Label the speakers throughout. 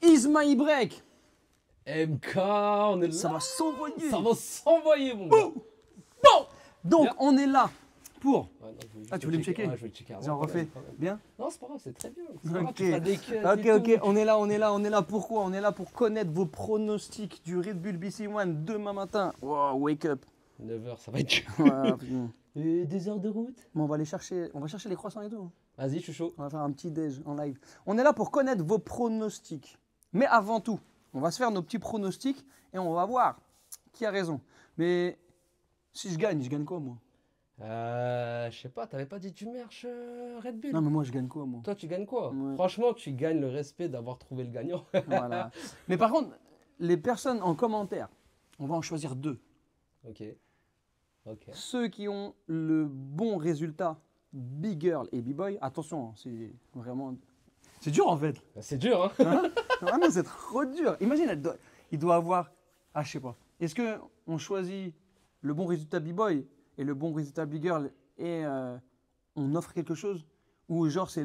Speaker 1: Is my break.
Speaker 2: MK, on est là.
Speaker 1: Ça va s'envoyer.
Speaker 2: Ça va s'envoyer, mon gars.
Speaker 1: Bon. Donc,
Speaker 2: Bien.
Speaker 1: on est là pour...
Speaker 2: Ouais, non, je voulais
Speaker 1: Ah, tu voulais me checker?
Speaker 2: Ouais, je voulais checker avant.
Speaker 1: Vas-y, on refait. Bien.
Speaker 2: Non, c'est pas grave, c'est très bien. C'est pas grave,
Speaker 1: Ok.
Speaker 2: tu feras des cuts et
Speaker 1: Ok,
Speaker 2: tout.
Speaker 1: on est là. Pourquoi? On est là pour connaître vos pronostics du Red Bull BC One demain matin. Wow, wake up.
Speaker 2: 9h, ça va être dur.
Speaker 1: Voilà, putain.
Speaker 2: Et 2 heures de route.
Speaker 1: Bon, on va chercher les croissants et tout.
Speaker 2: Vas-y, je suis chaud.
Speaker 1: On va faire un petit déj en live. On est là pour connaître vos pronostics. Mais avant tout, on va se faire nos petits pronostics et on va voir qui a raison. Mais si je gagne quoi, moi?
Speaker 2: Je sais pas, t'avais pas dit du merch Red Bull?
Speaker 1: Non, mais moi, je gagne quoi, moi?
Speaker 2: Toi, tu gagnes quoi?
Speaker 1: Ouais.
Speaker 2: Franchement, tu gagnes le respect d'avoir trouvé le gagnant.
Speaker 1: Voilà. Mais par contre, les personnes en commentaire, on va en choisir 2.
Speaker 2: Ok. Ok.
Speaker 1: Ceux qui ont le bon résultat, Big Girl et B-Boy, attention, hein, c'est vraiment... C'est dur en fait.
Speaker 2: C'est dur, hein?
Speaker 1: Ah non, c'est trop dur. Imagine, il doit avoir... Ah, je sais pas. Est-ce qu'on choisit le bon résultat B-Boy et le bon résultat Big Girl et on offre quelque chose? Ou genre, c'est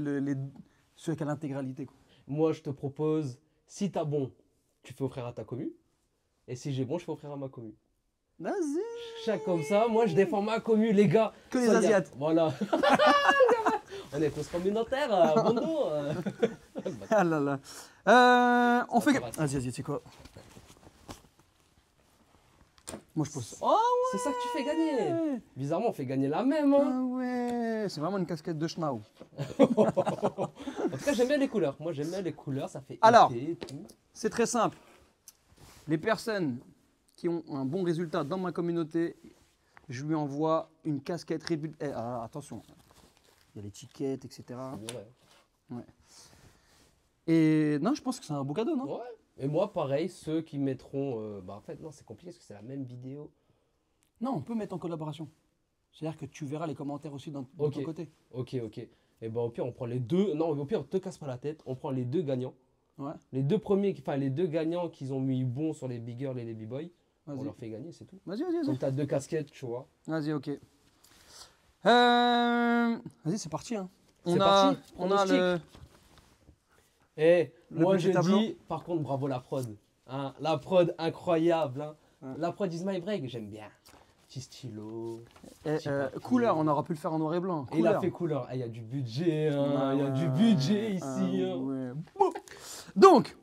Speaker 1: ceux qui ont l'intégralité, quoi.
Speaker 2: Moi, je te propose, si t'as bon, tu fais offrir à ta commu. Et si j'ai bon, je fais offrir à ma commu.
Speaker 1: Vas-y.
Speaker 2: Chaque comme ça, moi, je défends ma commu, les gars.
Speaker 1: Que les
Speaker 2: Sonia.
Speaker 1: Asiates.
Speaker 2: Voilà. On est tous communautaires, bon dos.
Speaker 1: Ah là là. On fait...
Speaker 2: ça va, ça
Speaker 1: Vas-y, c'est quoi? Moi, je pose ça.
Speaker 2: Oh, c'est ça que tu fais gagner. Bizarrement, on fait gagner la même. Hein.
Speaker 1: Ah ouais, c'est vraiment une casquette de Schnauz.
Speaker 2: En tout cas, j'aime bien les couleurs. Moi, j'aime bien les couleurs, ça fait
Speaker 1: Alors.
Speaker 2: été et tout.
Speaker 1: C'est très simple. Les personnes qui ont un bon résultat dans ma communauté, je lui envoie une casquette Red Bull. Attention, il y a l'étiquette, etc.
Speaker 2: Ouais.
Speaker 1: Et non, je pense que c'est un beau cadeau, non?
Speaker 2: Ouais. Et moi, pareil, ceux qui mettront... en fait, non, c'est compliqué parce que c'est la même vidéo.
Speaker 1: Non, on peut mettre en collaboration. C'est-à-dire que tu verras les commentaires aussi de
Speaker 2: Ok.
Speaker 1: ton côté.
Speaker 2: Ok. Et ben au pire, on prend les deux. Non, au pire, on te casse pas la tête. On prend les deux gagnants.
Speaker 1: Ouais,
Speaker 2: Les deux premiers, enfin les deux gagnants qui ont mis bon sur les big girls et les b-boys. On
Speaker 1: vas-y.
Speaker 2: leur fait gagner, c'est tout.
Speaker 1: Vas-y.
Speaker 2: Donc t'as deux casquettes, tu vois.
Speaker 1: Vas-y, ok. Vas-y, c'est parti. Hein.
Speaker 2: C'est parti,
Speaker 1: On a le...
Speaker 2: Et
Speaker 1: Le
Speaker 2: moi
Speaker 1: petit
Speaker 2: je
Speaker 1: tableau.
Speaker 2: dis, par contre, bravo la prod. Hein, la prod incroyable. Hein.
Speaker 1: Ouais.
Speaker 2: La prod is my break, j'aime bien. Petit stylo.
Speaker 1: couleur, on aura pu le faire en noir et blanc.
Speaker 2: Et il a
Speaker 1: Couleur.
Speaker 2: fait couleur. Il y a du budget, hein,
Speaker 1: Ah
Speaker 2: il y a
Speaker 1: ouais.
Speaker 2: du budget ici.
Speaker 1: Ah
Speaker 2: hein.
Speaker 1: ouais. Bon. Donc,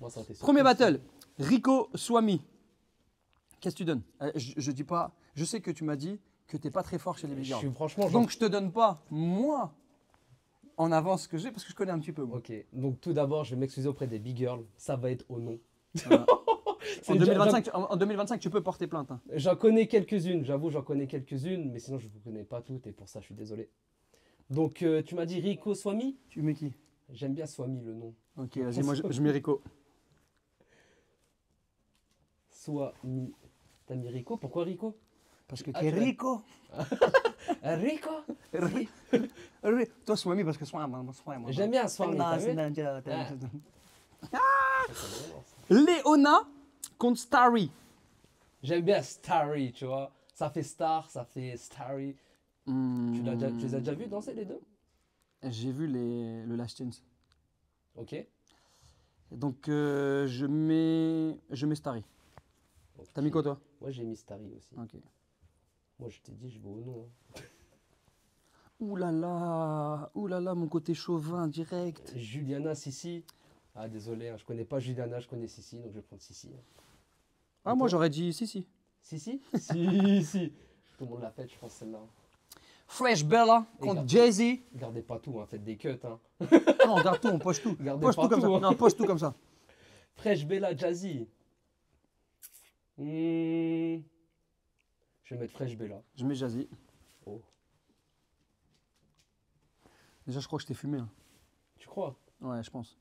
Speaker 2: Moi, ça, t'es sûr.
Speaker 1: premier battle, Rico Swami. Qu'est-ce que tu donnes? Je dis pas. Je sais que tu m'as dit que tu n'es pas très fort chez les
Speaker 2: Je
Speaker 1: big girls.
Speaker 2: suis franchement.
Speaker 1: Donc je te donne pas moi en avance ce que j'ai parce que je connais un petit peu. Moi.
Speaker 2: Ok, donc tout d'abord, je vais m'excuser auprès des big girls. Ça va être au nom.
Speaker 1: Voilà.
Speaker 2: C'est
Speaker 1: En
Speaker 2: déjà-
Speaker 1: 2025, en 2025, tu peux porter plainte. Hein.
Speaker 2: J'en connais quelques-unes, j'avoue, j'en connais quelques-unes, mais sinon je ne vous connais pas toutes et pour ça je suis désolé. Donc tu m'as dit Rico Swami?
Speaker 1: Tu mets qui?
Speaker 2: J'aime bien Swami le nom.
Speaker 1: Ok, vas-y, moi je mets Rico.
Speaker 2: Swami. T'as mis Rico? Pourquoi Rico?
Speaker 1: Parce que
Speaker 2: Ah,
Speaker 1: t'es
Speaker 2: tu vas-
Speaker 1: Rico.
Speaker 2: Rico?
Speaker 1: Toi, Swami, parce que Swami.
Speaker 2: J'aime bien Swami. t'as vu?
Speaker 1: Léona contre Starry.
Speaker 2: J'aime bien Starry, tu vois. Ça fait star, ça fait Starry. Tu les as déjà vus danser les deux?
Speaker 1: J'ai vu le Last Chance.
Speaker 2: Ok.
Speaker 1: Donc je mets Starry. T'as mis quoi toi?
Speaker 2: Moi j'ai mis Starry aussi.
Speaker 1: Ok.
Speaker 2: Moi je t'ai dit, je vais au nom. hein.
Speaker 1: Ouh là là, mon côté chauvin direct.
Speaker 2: Juliana Sissi. Ah désolé, hein, je connais pas Juliana, je connais Sissi, donc je vais prendre Sissi. hein.
Speaker 1: Ah
Speaker 2: Et
Speaker 1: moi
Speaker 2: toi?
Speaker 1: j'aurais dit si.
Speaker 2: Sissi? Si. Tout le monde l'a fait, je pense celle-là.
Speaker 1: Fresh Bella
Speaker 2: Et
Speaker 1: contre
Speaker 2: garde-
Speaker 1: Jay-Z.
Speaker 2: Gardez pas tout, hein, faites des cuts. Hein.
Speaker 1: Non, on garde tout, on poche tout.
Speaker 2: Gardez
Speaker 1: Poche
Speaker 2: pas
Speaker 1: tout comme ça.
Speaker 2: tout, hein.
Speaker 1: Non, poche tout comme ça.
Speaker 2: Fresh Bella Jazzy. Je vais mettre Fresh Bella.
Speaker 1: Je mets Jazzy.
Speaker 2: Oh.
Speaker 1: Déjà, je crois que je t'ai fumé. Hein.
Speaker 2: Tu crois?
Speaker 1: Ouais, je pense.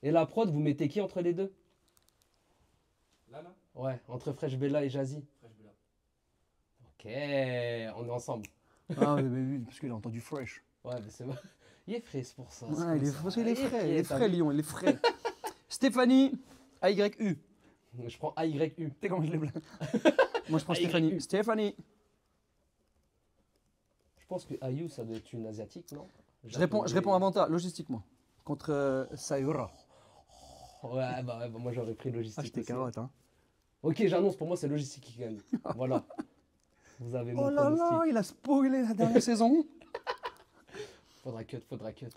Speaker 2: Et la prod, vous mettez qui entre les deux?
Speaker 3: Là
Speaker 2: Ouais, entre Fresh Bella et Jazzy.
Speaker 3: Fresh Bella.
Speaker 2: Ok, on est ensemble.
Speaker 1: Ah, mais oui, parce qu'il a entendu Fresh.
Speaker 2: Ouais, mais c'est bon. Il est frais, c'est pour ça.
Speaker 1: Ouais, parce qu'il est frais. Il est
Speaker 2: t'as
Speaker 1: frais,
Speaker 2: vu?
Speaker 1: Lyon, il est frais. Stéphanie, AYU.
Speaker 2: Je prends AYU.
Speaker 1: T'es comment je l'ai blagué. Moi, je prends
Speaker 2: AYU.
Speaker 1: Stéphanie. Stéphanie.
Speaker 2: Je pense que Ayu, ça doit être une asiatique, non?
Speaker 1: Je réponds avant toi, logistiquement. Contre Sayura.
Speaker 2: Ouais, bah, moi j'aurais pris logistique.
Speaker 1: Ah, j'étais
Speaker 2: aussi.
Speaker 1: carotte, hein.
Speaker 2: Ok, j'annonce, pour moi c'est logistique qui gagne. Voilà. Vous avez mon
Speaker 1: Oh là
Speaker 2: pronostic.
Speaker 1: là, il a spoilé la dernière saison.
Speaker 2: Faudra cut, faudra cut.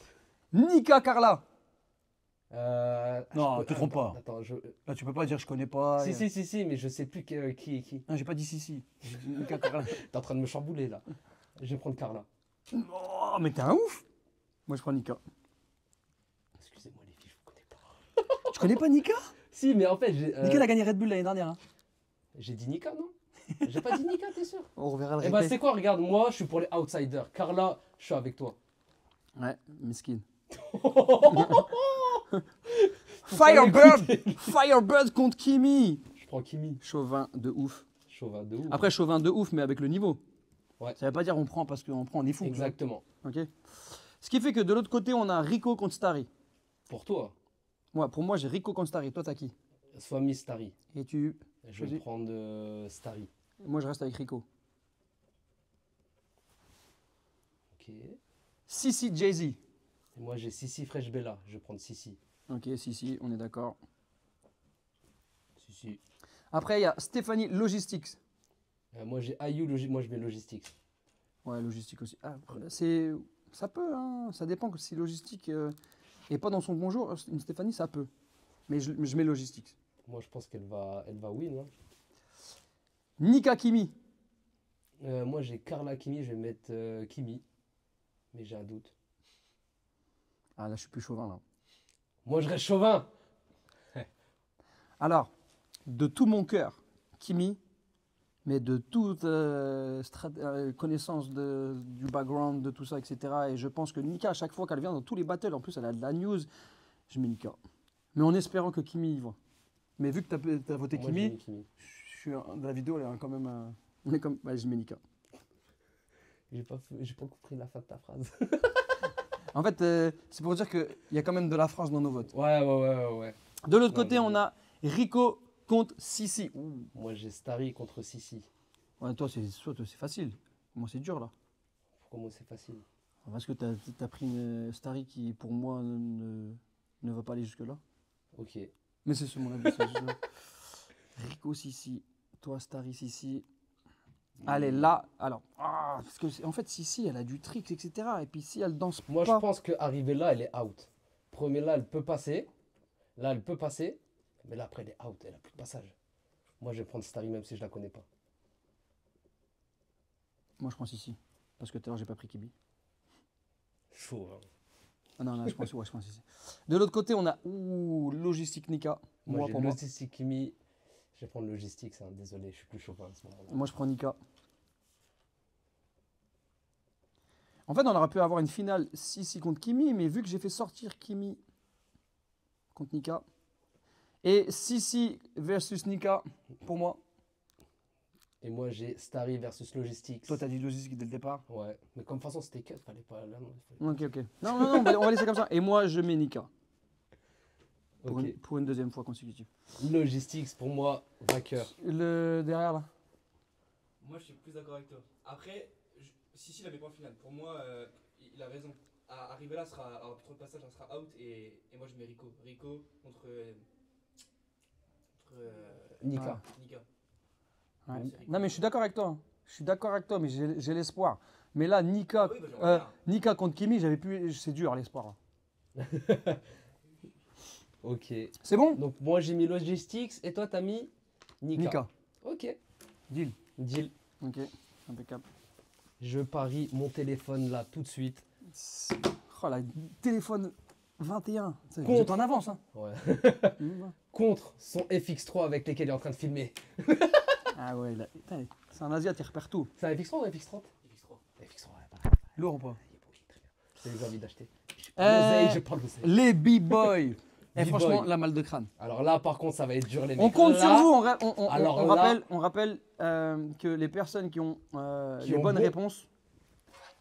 Speaker 1: Nika Carla.
Speaker 2: je
Speaker 1: Non,
Speaker 2: peux-
Speaker 1: te trompe pas.
Speaker 2: Attends,
Speaker 1: Là, tu peux pas dire je connais pas.
Speaker 2: si, mais je sais plus qui est qui.
Speaker 1: Non, j'ai pas dit si. J'ai dit Nika Carla.
Speaker 2: T'es en train de me chambouler là. Je vais prendre Carla.
Speaker 1: Oh, mais t'es un ouf. Moi, je prends Nika.
Speaker 2: Excusez-moi les filles, je vous connais pas.
Speaker 1: Tu connais pas Nika?
Speaker 2: Si, mais en fait, j'ai.
Speaker 1: Nika, elle a gagné Red Bull l'année dernière. Hein.
Speaker 2: J'ai dit Nika, non? J'ai pas dit Nika, t'es sûr?
Speaker 1: On reverra le
Speaker 2: Eh ben,
Speaker 1: replay.
Speaker 2: c'est quoi? Regarde, moi, je suis pour les outsiders. Carla, je suis avec toi.
Speaker 1: Ouais, miskin.
Speaker 2: Faut pas
Speaker 1: Firebird
Speaker 2: l'écouter.
Speaker 1: Firebird contre Kimi.
Speaker 2: Je prends Kimi.
Speaker 1: Chauvin de ouf.
Speaker 2: Chauvin de ouf.
Speaker 1: Après, Chauvin de ouf, mais avec le niveau.
Speaker 2: Ouais.
Speaker 1: Ça veut pas dire on prend parce qu'on prend, on est fou.
Speaker 2: Exactement.
Speaker 1: Ok. Ce qui fait que de l'autre côté, on a Rico contre Starry.
Speaker 2: Pour toi,
Speaker 1: Pour moi, j'ai Rico contre Starry. Toi, t'as qui?
Speaker 2: soit Miss Starry.
Speaker 1: Et tu.
Speaker 2: Je vais
Speaker 1: Vas-y.
Speaker 2: prendre Starry.
Speaker 1: Moi, je reste avec Rico.
Speaker 2: Ok.
Speaker 1: Sissi Jay-Z.
Speaker 2: Et moi, j'ai Sissi Fresh Bella. Je vais prendre Sissi.
Speaker 1: Ok, Sissi, on est d'accord.
Speaker 2: Sissi.
Speaker 1: Après, il y a Stéphanie Logistics.
Speaker 2: Moi, j'ai Ayu. Moi, je mets Logistics.
Speaker 1: Ouais, Logistique aussi. Ah, c'est. Ça peut, hein. Ça dépend que si Logistique est pas dans son bon jour, une Stéphanie, ça peut. Mais je mets Logistics.
Speaker 2: Moi, je pense qu'elle va win. Hein.
Speaker 1: Nika Kimi.
Speaker 2: Moi, j'ai Carla Kimi. Je vais mettre Kimi. Mais j'ai un doute.
Speaker 1: Ah, là, je suis plus chauvin, là.
Speaker 2: Moi, je reste chauvin.
Speaker 1: Alors, de tout mon cœur, Kimi, mais de toute connaissance du background, de tout ça, etc. Et je pense que Nika, à chaque fois qu'elle vient dans tous les battles, en plus, elle a de la news, je mets Nika. Mais en espérant que Kimi y va. Mais vu que tu as voté
Speaker 2: Moi, j'ai mis
Speaker 1: Kimi,
Speaker 2: Kimi.
Speaker 1: je suis dans la vidéo, elle est quand même. On est comme. Ouais, je mets Nika.
Speaker 2: J'ai pas compris la fin de ta phrase.
Speaker 1: En fait, c'est pour dire qu'il y a quand même de la France dans nos votes.
Speaker 2: Ouais.
Speaker 1: De l'autre
Speaker 2: Non,
Speaker 1: côté,
Speaker 2: mais-
Speaker 1: on a Rico contre Sissi.
Speaker 2: Moi, j'ai Starry contre Sissi.
Speaker 1: Ouais, toi, c'est facile. Moi, c'est dur là.
Speaker 2: Pourquoi moi, c'est facile?
Speaker 1: Parce que tu as pris une Starry qui, pour moi, ne va pas aller jusque-là.
Speaker 2: Ok.
Speaker 1: Mais c'est sur mon avis. c'est juste ça. Rico Sissi, toi Starry Sissi. Allez, là, alors. Parce que, en fait, Sissi, elle a du trick, etc. Et puis si elle danse
Speaker 2: Moi,
Speaker 1: pas.
Speaker 2: je pense qu'arrivée là, elle est out. Premier, là, elle peut passer. Là, elle peut passer. Mais là, après, elle est out. Elle a plus de passage. Moi, je vais prendre Starry même si je la connais pas.
Speaker 1: Moi, je prends Sissi. Parce que tout à l'heure, j'ai pas pris Kibi.
Speaker 2: Chaud, hein.
Speaker 1: Ah non, je prends Sissi. De l'autre côté, on a Logistique Nika.
Speaker 2: Moi, j'ai
Speaker 1: Pour moi.
Speaker 2: Logistique Kimi. Je vais prendre Logistique, hein. Désolé, je suis plus chauvin à ce moment-là.
Speaker 1: Moi, je prends Nika. En fait, on aurait pu avoir une finale Sissi contre Kimi, mais vu que j'ai fait sortir Kimi contre Nika, et Sissi versus Nika, pour moi,
Speaker 2: Et moi, j'ai Starry versus Logistics.
Speaker 1: toi, t'as dit Logistique dès le départ.
Speaker 2: Ouais. Mais comme de toute façon, c'était cut. Fallait pas. Là, non, fallait-
Speaker 1: Ok. Non, on va laisser comme ça. Et moi, je mets Nika pour,
Speaker 2: Ok.
Speaker 1: pour une deuxième fois consécutive.
Speaker 2: Logistics, pour moi, vainqueur.
Speaker 1: Le derrière, là.
Speaker 3: Moi, je suis plus d'accord avec toi. Après, si il avait pas en finale. Pour moi, il a raison. Arriver là, aura plus trop de passage, elle sera out. Et moi, je mets Rico. Rico contre
Speaker 2: Nika.
Speaker 3: Nika.
Speaker 1: Ouais.
Speaker 3: c'est Rico.
Speaker 1: Non, mais je suis d'accord avec toi. Je suis d'accord avec toi, mais j'ai l'espoir. Mais là, Nika,
Speaker 3: Ah oui, bah, j'aimerais bien.
Speaker 1: Nika contre Kimi, c'est dur l'espoir. Là.
Speaker 2: Ok.
Speaker 1: C'est bon?
Speaker 2: Donc, moi, j'ai mis Logistics. Et toi, t'as mis Nika.
Speaker 1: Nika.
Speaker 2: Ok.
Speaker 1: Deal.
Speaker 2: Deal.
Speaker 1: Ok, impeccable.
Speaker 2: Je parie mon téléphone là tout de suite.
Speaker 1: Oh là, téléphone 21. Vous
Speaker 2: Contre.
Speaker 1: êtes en avance, hein?
Speaker 2: Ouais.
Speaker 1: Mmh.
Speaker 2: Contre son FX3 avec lesquels il est en train de filmer.
Speaker 1: Ah ouais, là, putain, c'est un Asiat, il repère tout.
Speaker 2: C'est un FX3 ou un FX30?
Speaker 3: FX3.
Speaker 2: FX3, ouais, pareil.
Speaker 1: Lourd ou pas?
Speaker 2: Il est beau, il est très bien. C'est les envie d'acheter. J'ai pas l'oseille, j'ai pas l'oseille.
Speaker 1: Les B-boys. Et
Speaker 2: B-boy.
Speaker 1: franchement, la malle de crâne.
Speaker 2: Alors là, par contre, ça va être dur, les mecs.
Speaker 1: On compte
Speaker 2: Là,
Speaker 1: sur vous.
Speaker 2: alors
Speaker 1: On
Speaker 2: là-
Speaker 1: rappelle que les personnes qui ont les
Speaker 2: ont
Speaker 1: bonnes
Speaker 2: bon.
Speaker 1: réponses,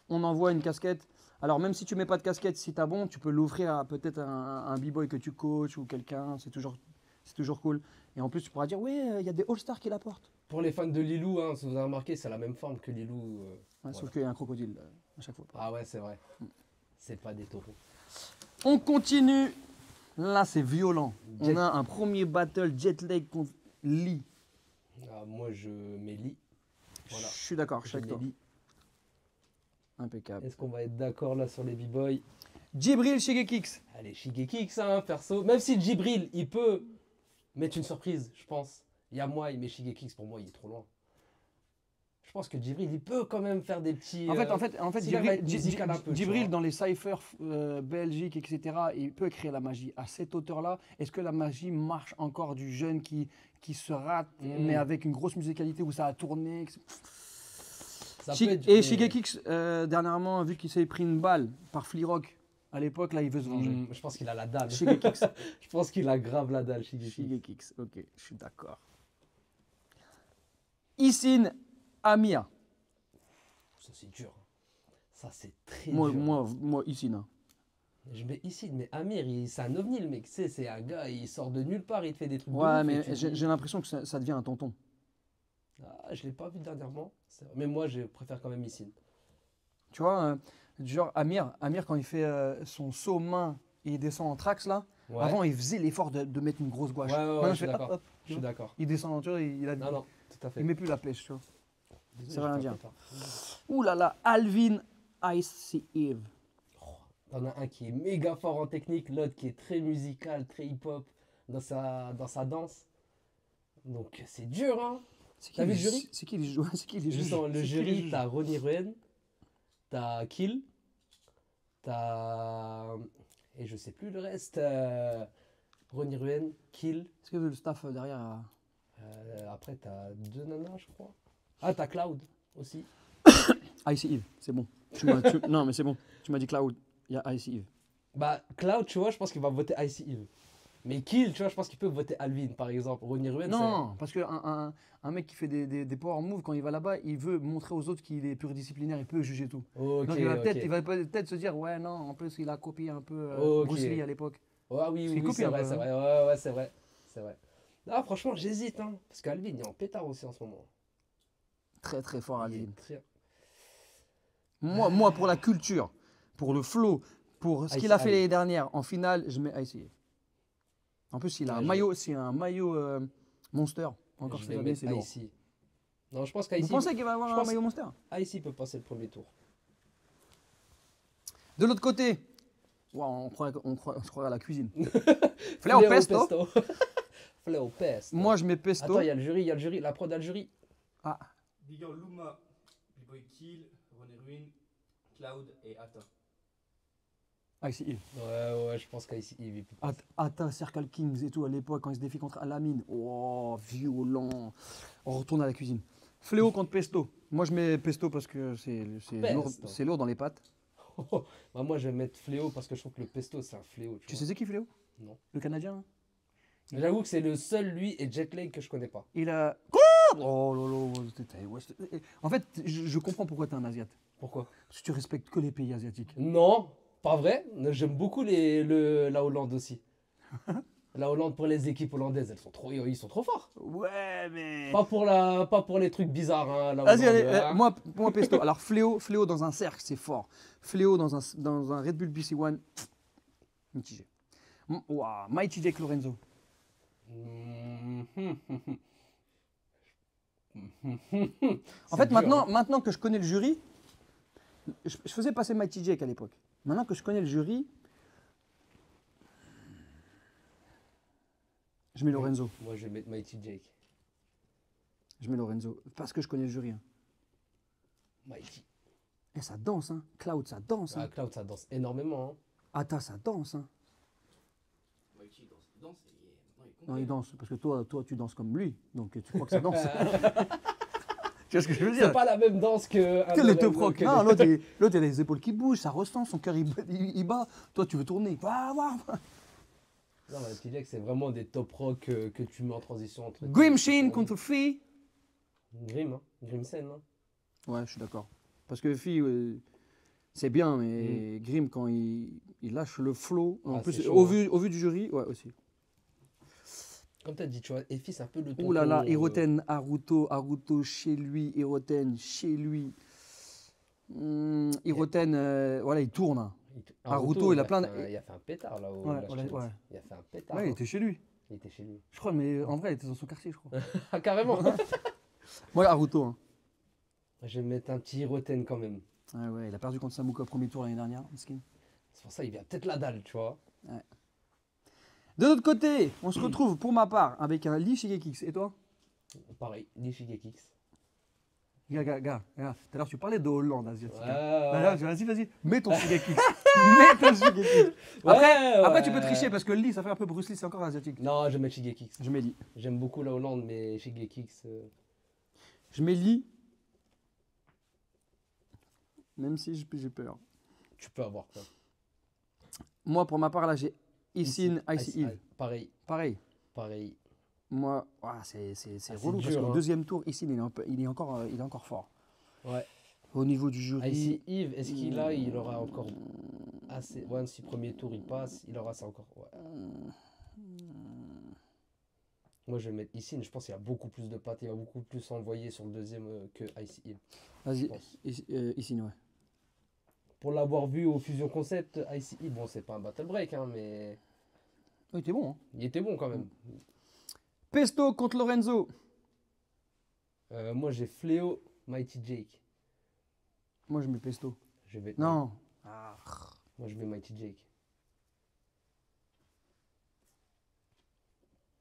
Speaker 1: on envoie une casquette. Alors même si tu mets pas de casquette, si tu as bon, tu peux l'offrir à peut-être un B-boy que tu coaches ou quelqu'un. C'est toujours cool. Et en plus, tu pourras dire, oui, il y a des All-Stars qui la portent.
Speaker 2: Pour les fans de Lilou, hein, si vous avez remarqué, c'est la même forme que Lilou.
Speaker 1: Ouais,
Speaker 2: Voilà.
Speaker 1: Sauf qu'il y a un crocodile à chaque fois.
Speaker 2: Ah ouais, c'est vrai. C'est pas des taureaux.
Speaker 1: On continue Là, c'est violent.
Speaker 2: Jet-
Speaker 1: On a un premier battle Jet Lag contre Lee.
Speaker 2: Ah, moi, je mets Lee. Voilà.
Speaker 1: Je suis d'accord, je suis
Speaker 2: Je
Speaker 1: avec
Speaker 2: mets
Speaker 1: toi.
Speaker 2: Lee.
Speaker 1: Impeccable.
Speaker 2: Est-ce qu'on va être d'accord là sur les b-boys?
Speaker 1: Djibril Shigekix.
Speaker 2: Allez, Shigekix, hein, perso. Même si Djibril, il peut mettre une surprise, je pense. Il y a moi, mais Shigekix, pour moi, il est trop loin. Je pense que Djibril, il peut quand même faire des petits.
Speaker 1: En fait,
Speaker 2: s'il arrive à être musical un peu, tu
Speaker 1: Djibril,
Speaker 2: vois.
Speaker 1: dans les cyphers belgiques, etc., il peut créer la magie. À cette hauteur-là, est-ce que la magie marche encore du jeune qui se rate, mais avec une grosse musicalité où ça a tourné
Speaker 2: Ça peut être-
Speaker 1: Et Shigekix, dernièrement, vu qu'il s'est pris une balle par Flearock, à l'époque, là, il veut se venger.
Speaker 2: Je pense qu'il a la dalle.
Speaker 1: Shigekix.
Speaker 2: Je pense qu'il a grave la dalle, Shigekix.
Speaker 1: Shigekix, ok, je suis d'accord. Isin Amia.
Speaker 2: Ça, c'est dur. Ça, c'est très
Speaker 1: Moi,
Speaker 2: dur.
Speaker 1: moi, Isin. Hein.
Speaker 2: Je mets ici, mais Amir, c'est un ovni, le mec. C'est un gars, il sort de nulle part, il te fait des trucs de
Speaker 1: Ouais,
Speaker 2: ouf,
Speaker 1: mais
Speaker 2: et tu te dis,
Speaker 1: j'ai l'impression que ça devient un tonton.
Speaker 2: Ah, je l'ai pas vu dernièrement. C'est vrai. Mais moi, je préfère quand même ici.
Speaker 1: Tu vois, genre Amir, quand il fait son saut main et il descend en trax là,
Speaker 2: Ouais.
Speaker 1: avant il faisait l'effort de mettre une grosse gouache.
Speaker 2: Ouais, ouais, ouais,
Speaker 1: Maintenant,
Speaker 2: je suis
Speaker 1: il fait
Speaker 2: d'accord.
Speaker 1: hop, hop,
Speaker 2: Je suis d'accord.
Speaker 1: il descend, tu vois,
Speaker 2: Non, non, tout à fait.
Speaker 1: il met plus la pêche, tu vois.
Speaker 2: Désolé,
Speaker 1: ça veut rien
Speaker 2: je
Speaker 1: dire.
Speaker 2: t'inquiète pas.
Speaker 1: Ouh là là, Alvin Icy Eve.
Speaker 2: T'en as un qui est méga fort en technique, l'autre qui est très musical, très hip-hop dans sa danse. Donc c'est dur, hein. T'as vu le jury?
Speaker 1: C'est qui les juges? C'est qui les juges?
Speaker 2: Justement, le
Speaker 1: C'est qui les
Speaker 2: jury,
Speaker 1: juges
Speaker 2: t'as Ronnie Ruen, t'as Kill, t'as. Et je sais plus le reste. Ronnie Ruen, Kill.
Speaker 1: Est-ce que le staff derrière
Speaker 2: Après, t'as deux nanas, je crois. Ah, t'as Cloud aussi.
Speaker 1: Icy Eve, c'est bon. Non, mais c'est bon. Tu m'as dit Cloud, il y a Icy Eve.
Speaker 2: Bah, Cloud, tu vois, je pense qu'il va voter Icy Eve. Mais Kill, tu vois, je pense qu'il peut voter Alvin, par exemple. Ronnie Ruen,
Speaker 1: Non, parce qu'un un mec qui fait des power moves, quand il va là-bas, il veut montrer aux autres qu'il est pluridisciplinaire, il peut juger tout.
Speaker 2: Ok,
Speaker 1: Donc il va
Speaker 2: ok.
Speaker 1: peut-être se dire, ouais, non, en plus il a copié un peu
Speaker 2: Ok.
Speaker 1: Bruce Lee à l'époque.
Speaker 2: Ah oui,
Speaker 1: Parce
Speaker 2: oui,
Speaker 1: qu'il
Speaker 2: oui,
Speaker 1: copie
Speaker 2: c'est
Speaker 1: un
Speaker 2: vrai,
Speaker 1: peu,
Speaker 2: c'est
Speaker 1: hein.
Speaker 2: vrai. Ouais, ouais, c'est vrai. C'est vrai. Ah, franchement, j'hésite, hein. Parce qu'Alvin, il est en pétard aussi en ce moment.
Speaker 1: Très très fort
Speaker 2: Il
Speaker 1: Alvin.
Speaker 2: est très-
Speaker 1: Moi, pour la culture, pour le flow, pour ce qu'il a fait
Speaker 2: Ice.
Speaker 1: l'année dernière, en finale, je mets Icy Eve. En plus, il a
Speaker 2: Ouais,
Speaker 1: un maillot, c'est un maillot Monster. Encore
Speaker 2: Je
Speaker 1: cette
Speaker 2: vais
Speaker 1: année,
Speaker 2: mettre
Speaker 1: c'est lourd.
Speaker 2: Icy. Non, je pense
Speaker 1: Vous
Speaker 2: qu'Icy
Speaker 1: pensez qu'il va avoir
Speaker 2: je
Speaker 1: un
Speaker 2: pense-
Speaker 1: maillot Monster?
Speaker 2: Icy peut passer le premier tour.
Speaker 1: De l'autre côté, wow, on se croirait à la cuisine.
Speaker 2: Fléau
Speaker 1: Fléau pesto.
Speaker 2: Fléau pesto.
Speaker 1: Moi, je mets pesto.
Speaker 2: Attends, il y a le jury, la prod a le jury.
Speaker 1: Ah,
Speaker 3: Bigger Luma, B-Boy Kill, René Ruin, Cloud et Atta.
Speaker 1: Icy Eve.
Speaker 2: Ouais, je pense qu'Icy il peut passer.
Speaker 1: Atta, Circle Kings et tout à l'époque quand il se défie contre Alamine. Oh, violent. On retourne à la cuisine. Fléau contre Pesto. Moi je mets Pesto parce que
Speaker 2: Pesto.
Speaker 1: c'est lourd dans les pattes.
Speaker 2: Bah, moi, je vais mettre Fléau parce que je trouve que le pesto, c'est un fléau.
Speaker 1: Tu sais c'est qui Fléau?
Speaker 2: Non.
Speaker 1: Le Canadien hein.
Speaker 2: J'avoue que c'est le seul, lui, et Jetlag que je connais pas.
Speaker 1: Il a. Oh lolo. En fait, je comprends pourquoi t'es un Asiate.
Speaker 2: Pourquoi?
Speaker 1: Parce que tu respectes que les pays asiatiques.
Speaker 2: Non, pas vrai. J'aime beaucoup la Hollande aussi. La Hollande pour les équipes hollandaises, ils sont trop forts.
Speaker 1: Ouais, mais.
Speaker 2: Pas pour les trucs bizarres. Hein, la
Speaker 1: Vas-y,
Speaker 2: Hollande,
Speaker 1: allez,
Speaker 2: hein.
Speaker 1: moi Pesto. Alors Fléau dans un cercle, c'est fort. Fléau dans un Red Bull BC1, mitigé. Ouah, Mighty Jake Lorenzo. En fait,
Speaker 2: dur, hein.
Speaker 1: maintenant que je connais le jury, je faisais passer Mighty Jake à l'époque. Maintenant que je connais le jury, je mets Lorenzo.
Speaker 2: Moi, je vais mettre Mighty Jake.
Speaker 1: Je mets Lorenzo. Parce que je connais le jury. Hein.
Speaker 2: Mighty.
Speaker 1: Et ça danse, hein. Cloud, ça danse.
Speaker 2: Ah,
Speaker 1: Hein.
Speaker 2: Cloud, ça danse énormément. Hein.
Speaker 1: Atta, ça danse. Hein.
Speaker 3: Mikey danse et maintenant il est
Speaker 1: Non,
Speaker 3: complet.
Speaker 1: il danse. Parce que toi, tu danses comme lui. Donc, tu crois que ça danse. Tu vois ce que je veux dire?
Speaker 2: C'est pas la même danse que.
Speaker 1: Que les deux procs. Non, l'autre, il a les épaules qui bougent, ça ressent, son cœur, il bat. Toi, tu veux tourner. Va.
Speaker 2: Non, Mighty Jake, c'est vraiment des top rock que tu mets en transition entre.
Speaker 1: Grim Sheen contre Fee.
Speaker 2: Grim, hein. Grimsen, hein.
Speaker 1: Ouais, je suis d'accord. Parce que Fee, c'est bien, mais Grim, quand il lâche le flow, en
Speaker 2: Ah,
Speaker 1: plus,
Speaker 2: c'est chaud,
Speaker 1: au vu du jury, ouais, aussi.
Speaker 2: Comme tu as dit, tu vois, Effie, c'est un peu le ton.
Speaker 1: Ouh là là, Hiroten, Haruto chez lui, Hiroten chez lui. Hiroten, voilà, il tourne. Hein. Haruto, il a plein de-
Speaker 2: Il a fait un pétard là-haut.
Speaker 1: Ouais,
Speaker 2: là, je
Speaker 1: ouais,
Speaker 2: te dis.
Speaker 1: ouais.
Speaker 2: Il a fait un pétard.
Speaker 1: Ouais, il
Speaker 2: hein.
Speaker 1: était chez lui.
Speaker 2: Il était chez lui.
Speaker 1: Je crois, mais en vrai, il était dans son quartier, je crois.
Speaker 2: Ah, carrément.
Speaker 1: Moi, Haruto. Hein.
Speaker 2: Je vais mettre un petit Hiroten quand même.
Speaker 1: Ouais, ouais, il a perdu contre Samuka au premier tour l'année dernière, miskin.
Speaker 2: C'est pour ça qu'il vient peut-être la dalle, tu vois.
Speaker 1: De l'autre côté, on se retrouve pour ma part avec un Lee Shigekix. Et toi?
Speaker 2: Pareil, Nishigekix.
Speaker 1: Gars. Tout à l'heure, tu parlais de Hollande asiatique.
Speaker 2: Ouais,
Speaker 1: Là,
Speaker 2: ouais.
Speaker 1: vas-y, mets ton Shigekix. Mets ton Shigekix. Après,
Speaker 2: Ouais,
Speaker 1: après, tu peux
Speaker 2: ouais.
Speaker 1: tricher parce que Lee, ça fait un peu Bruce Lee, c'est encore asiatique.
Speaker 2: Non, je mets Shigekix.
Speaker 1: Je mets Lee.
Speaker 2: J'aime beaucoup la Hollande, mais Shigekix.
Speaker 1: Je mets Lee. Même si j'ai peur.
Speaker 2: Tu peux avoir quoi.
Speaker 1: Moi, pour ma part, là, j'ai Isin, Icy Eve.
Speaker 2: Pareil,
Speaker 1: Pareil. Moi, c'est relou parce
Speaker 2: dur,
Speaker 1: qu'au
Speaker 2: hein.
Speaker 1: deuxième tour, Isin, il est encore fort.
Speaker 2: Ouais.
Speaker 1: Au niveau du jury.
Speaker 2: Icy Eve, est-ce qu'il a, il aura encore assez. Ouais, si premier tour il passe, il aura ça encore. Ouais. Moi je vais mettre Isin, je pense qu'il a beaucoup plus de pattes, il va beaucoup plus envoyer sur le deuxième que Icy Eve.
Speaker 1: Vas-y,
Speaker 2: je pense.
Speaker 1: Isin, ouais.
Speaker 2: Pour l'avoir vu au Fusion Concept, Icy Eve, bon, c'est pas un battle break, hein, mais
Speaker 1: Oui, t'es bon. Hein.
Speaker 2: il était bon quand même.
Speaker 1: Pesto contre Lorenzo.
Speaker 2: Moi j'ai Fléau, Mighty Jake.
Speaker 1: Moi, je mets Pesto.
Speaker 2: Je vais...
Speaker 1: Non.
Speaker 2: Moi je mets Mighty Jake.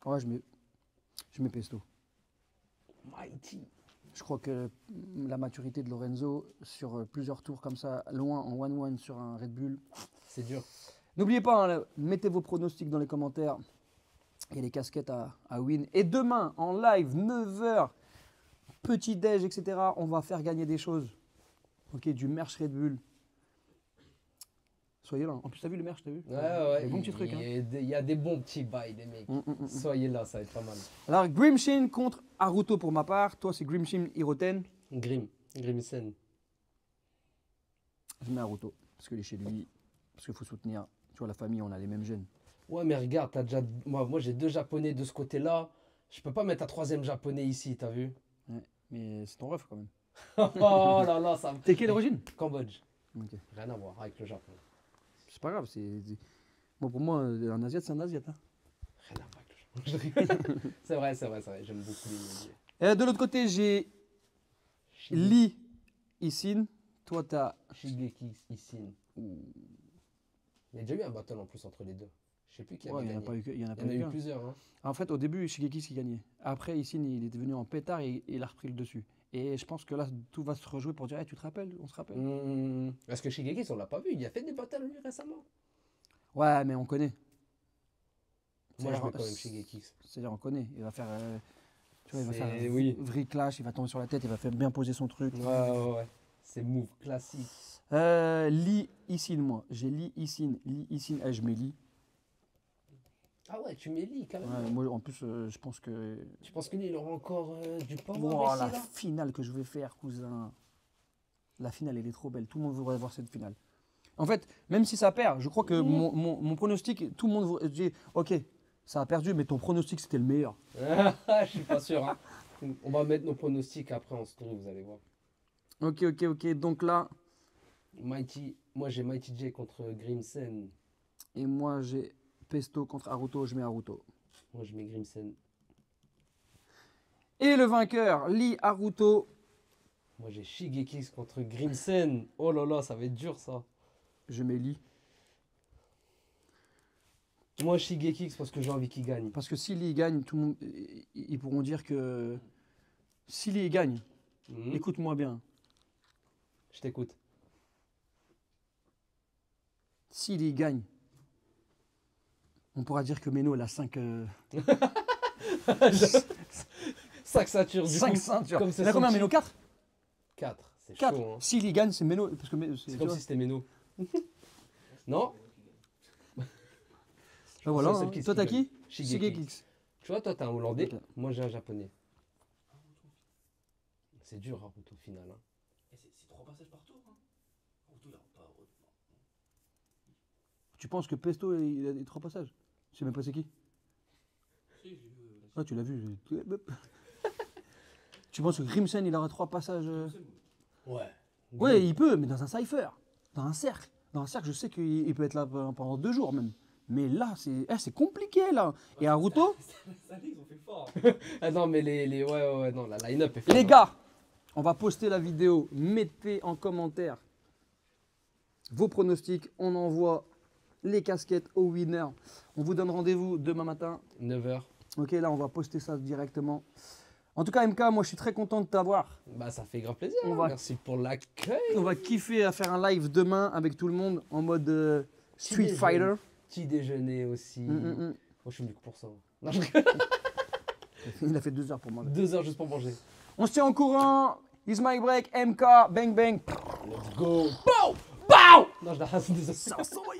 Speaker 1: Ouais, je mets Pesto.
Speaker 2: Mighty.
Speaker 1: Je crois que la maturité de Lorenzo sur plusieurs tours comme ça, loin en 1-1 sur un Red Bull.
Speaker 2: C'est dur.
Speaker 1: N'oubliez pas, hein, mettez vos pronostics dans les commentaires. Il y a les casquettes à win. Et demain, en live, 9h, petit déj, etc., on va faire gagner des choses. Ok, du merch Red Bull. Soyez là. En plus, t'as vu le merch, t'as vu?
Speaker 2: Ouais,
Speaker 1: Des bons petits trucs. Hein.
Speaker 2: Il y a des bons petits bails, les mecs. Soyez là, ça va être pas mal.
Speaker 1: Alors, Grimshin contre Haruto pour ma part. Toi, c'est Grimshin Hiroten.
Speaker 2: Grimsen.
Speaker 1: Je mets Haruto. Parce qu'il est chez lui. Parce qu'il faut soutenir. Tu vois, la famille, on a les mêmes gènes.
Speaker 2: Ouais, mais regarde, t'as déjà... moi j'ai deux japonais de ce côté-là. Je peux pas mettre un troisième japonais ici, t'as vu?
Speaker 1: Ouais, mais c'est ton ref quand même.
Speaker 2: Oh là là, ça me...
Speaker 1: T'es quelle origine?
Speaker 2: Cambodge.
Speaker 1: Ok.
Speaker 2: Rien à voir avec le Japon.
Speaker 1: C'est pas grave. Bon, pour moi, un Asiate, c'est un Asiate. Hein.
Speaker 2: Rien à voir avec le Japon. Je rigole. C'est vrai. J'aime beaucoup les...
Speaker 1: Et de l'autre côté, j'ai Lee Isin. Toi, t'as.
Speaker 2: Shigeki Isin. Il y a déjà eu un battle en plus entre les deux. Je sais plus qui avait
Speaker 1: Ouais, il n'y en a
Speaker 2: gagné.
Speaker 1: pas eu, il y en a
Speaker 2: Il
Speaker 1: pas
Speaker 2: y en a
Speaker 1: eu
Speaker 2: eu
Speaker 1: qu'un.
Speaker 2: plusieurs. Hein.
Speaker 1: En fait, au début, Shigeki qui gagnait. Après, Isin, il est devenu en pétard et il a repris le dessus. Et je pense que là, tout va se rejouer pour dire hey, tu te rappelles? On se rappelle?
Speaker 2: Parce que Shigeki, on l'a pas vu. Il a fait des battles lui récemment.
Speaker 1: Ouais, mais on connaît.
Speaker 2: Moi, je
Speaker 1: C'est-à-dire,
Speaker 2: mets quand même Shigeki.
Speaker 1: C'est-à-dire, on connaît. Il va faire. Tu vois, il va faire
Speaker 2: C'est-
Speaker 1: un
Speaker 2: oui.
Speaker 1: vrai clash, il va tomber sur la tête, il va faire bien poser son truc.
Speaker 2: Ouais. C'est move classique.
Speaker 1: Lee Isin, moi. J'ai Lee Isin. Je mets Lee.
Speaker 2: Ah ouais, tu mets Lee carrément.
Speaker 1: Ouais, moi, en plus, je pense que.
Speaker 2: Tu penses que lui, il aura encore du power
Speaker 1: Oh,
Speaker 2: ici,
Speaker 1: la
Speaker 2: là
Speaker 1: finale que je vais faire, cousin. La finale, elle est trop belle. Tout le monde voudrait voir cette finale. En fait, même si ça perd, je crois que mon pronostic, tout le monde dit ok, ça a perdu, mais ton pronostic, c'était le meilleur.
Speaker 2: Je suis pas sûr. Hein. On va mettre nos pronostics après en story, vous allez voir.
Speaker 1: Ok. Donc là,
Speaker 2: Moi, j'ai Mighty J contre Grimsen.
Speaker 1: et moi, j'ai Pesto contre Haruto, je mets Haruto.
Speaker 2: Moi, je mets Grimsen.
Speaker 1: Et le vainqueur, Lee Haruto.
Speaker 2: Moi, j'ai Shigeki contre Grimsen. Oh là là, ça va être dur, ça.
Speaker 1: Je mets Lee.
Speaker 2: Moi, Shigeki parce que j'ai envie qu'il gagne.
Speaker 1: Parce que si Lee gagne, tout le monde, ils pourront dire que si Lee gagne, écoute-moi bien,
Speaker 2: Je t'écoute.
Speaker 1: si Lee gagne, on pourra dire que Meno, elle a 5
Speaker 2: 5 ceintures, du coup.
Speaker 1: ceintures.
Speaker 2: Comme c'est
Speaker 1: Il a combien,
Speaker 2: son
Speaker 1: Meno? 4
Speaker 2: 4. C'est
Speaker 1: 4.
Speaker 2: chaud, hein.
Speaker 1: Si Lee gagne, c'est Meno. Parce que
Speaker 2: C'est comme si c'était Meno. Non?
Speaker 1: Ben voilà,
Speaker 2: c'est
Speaker 1: hein.
Speaker 2: celle qui
Speaker 1: Toi, t'as
Speaker 2: gagne.
Speaker 1: qui?
Speaker 2: Shigeki. Tu vois, toi, t'as un Hollandais.
Speaker 1: Ok.
Speaker 2: Moi, j'ai un Japonais. C'est dur, Haruto, au final. Hein.
Speaker 3: Et c'est 3 passages par tour. Hein. Naruto, il a pas.
Speaker 1: Tu penses que Pesto, il a des 3 passages? Tu sais même pas c'est qui?
Speaker 3: Si, j'ai vu.
Speaker 1: Ah, tu l'as vu. Tu penses que Grimsen, il aura 3 passages
Speaker 2: Ouais.
Speaker 1: Ouais, il peut, mais dans un cypher, dans un cercle. Dans un cercle, je sais qu'il peut être là pendant 2 jours même. Mais là, c'est compliqué là. Et Haruto,
Speaker 3: Ça dit, ils ont fait fort.
Speaker 2: Ah non, mais ouais, non, la line-up est forte.
Speaker 1: les gars, on va poster la vidéo. Mettez en commentaire vos pronostics. On envoie les casquettes au winner. On vous donne rendez-vous demain matin.
Speaker 2: 9h.
Speaker 1: Ok, là, on va poster ça directement. En tout cas, MK, moi, je suis très content de t'avoir.
Speaker 2: Bah, ça fait grave plaisir.
Speaker 1: On
Speaker 2: hein.
Speaker 1: va-
Speaker 2: Merci pour l'accueil.
Speaker 1: On va kiffer à faire un live demain avec tout le monde en mode Street
Speaker 2: déjeuner.
Speaker 1: Fighter.
Speaker 2: Petit déjeuner aussi. Moi, je suis venu que pour ça. Non, je rigole.
Speaker 1: Il a fait 2 heures pour manger.
Speaker 2: 2 heures juste pour manger.
Speaker 1: On se tient au courant. Is my break, MK, bang bang.
Speaker 2: Let's go. Bow! Bow! Non, je la rase. Désolé.